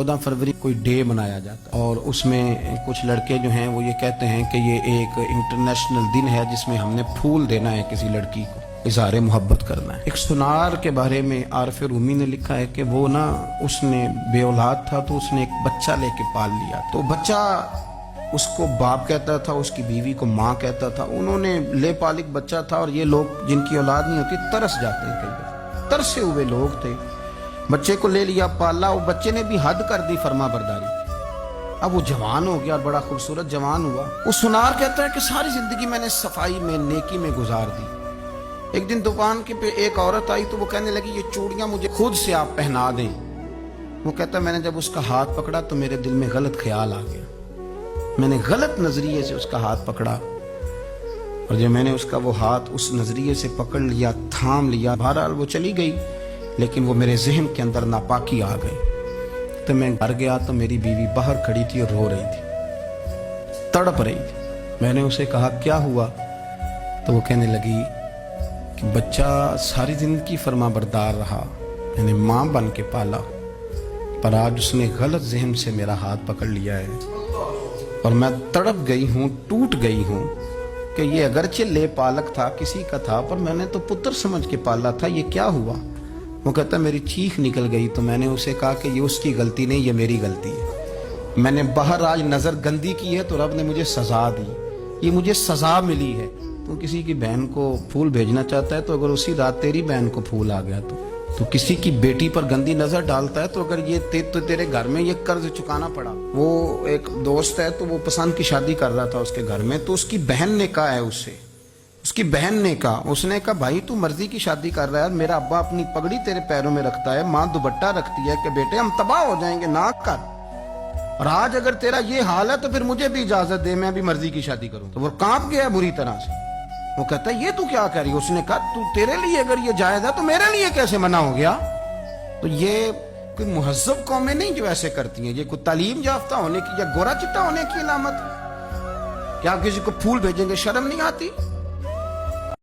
14 फरवरी कोई डे मनाया जाता है और उसमें कुछ लड़के जो हैं वो ये कहते हैं कि ये एक इंटरनेशनल दिन है जिसमें हमने फूल देना है किसी लड़की को, इज़हार मोहब्बत करना है। एक सुनार के बारे में आरफ रूमी ने लिखा है कि वो ना उसने बे औलाद था तो उसने एक बच्चा लेके पाल लिया, तो बच्चा उसको बाप कहता था, उसकी बीवी को माँ कहता था। उन्होंने ले पालिक बच्चा था और ये लोग जिनकी औलाद नहीं होती तरस जाते हैं, कई बार तरसे हुए लोग थे। बच्चे को ले लिया, पाला, वो बच्चे ने भी हद कर दी फर्मा बरदारी। अब वो जवान हो गया और बड़ा खूबसूरत जवान हुआ। वो सुनार कहता है कि सारी जिंदगी मैंने सफाई में नेकी में गुजार दी। एक दिन दुकान के पे एक औरत आई तो वो कहने लगी ये चूड़ियां मुझे खुद से आप पहना दें। वो कहता मैंने जब उसका हाथ पकड़ा तो मेरे दिल में गलत ख्याल आ गया, मैंने गलत नजरिए से उसका हाथ पकड़ा और जब मैंने उसका वो हाथ उस नजरिए से पकड़ लिया, थाम लिया, बहरहाल वो चली गई, लेकिन वो मेरे जहन के अंदर नापाकी आ गई। तो मैं घर गया तो मेरी बीवी बाहर खड़ी थी और रो रही थी, तड़प रही थी। मैंने उसे कहा क्या हुआ, तो वो कहने लगी कि बच्चा सारी जिंदगी फर्मा बरदार रहा, मैंने माँ बन के पाला, पर आज उसने गलत जहन से मेरा हाथ पकड़ लिया है और मैं तड़प गई हूँ, टूट गई हूँ कि ये अगरचे ले पालक था, किसी का था, पर मैंने तो पुत्र समझ के पाला था, ये क्या हुआ। वो कहता मेरी चीख निकल गई तो मैंने उसे कहा कि ये उसकी गलती नहीं, ये मेरी गलती है। मैंने बाहर आज नजर गंदी की है तो रब ने मुझे सजा दी, ये मुझे सजा मिली है। तू किसी की बहन को फूल भेजना चाहता है तो अगर उसी रात तेरी बहन को फूल आ गया तो किसी की बेटी पर गंदी नजर डालता है तो अगर ये तो तेरे घर में ये कर्ज चुकाना पड़ा। वो एक दोस्त है तो वो पसंद की शादी कर रहा था उसके घर में, तो उसकी बहन ने कहा है उससे, उसकी बहन ने कहा, उसने कहा भाई तू मर्जी की शादी कर रहा है, मेरा अब्बा अपनी पगड़ी तेरे पैरों में रखता है, माँ दुपट्टा रखती है कि बेटे हम तबाह हो जाएंगे, ना कर। और आज अगर तेरा ये हाल है तो फिर मुझे भी इजाजत दे, मैं भी मर्जी की शादी करूं। तो वो कांप गया बुरी तरह से। वो कहता है ये तू क्या कर रही है। उसने कहा तू तेरे लिए अगर ये जायज है तो मेरे लिए कैसे मना हो गया। तो ये कोई मुहज्जब कौमें नहीं जो ऐसे करती हैं, ये कोई तालीम याफ्ता होने की या गोरा चिट्टा होने की अलामत। क्या आप किसी को फूल भेजेंगे, शर्म नहीं आती।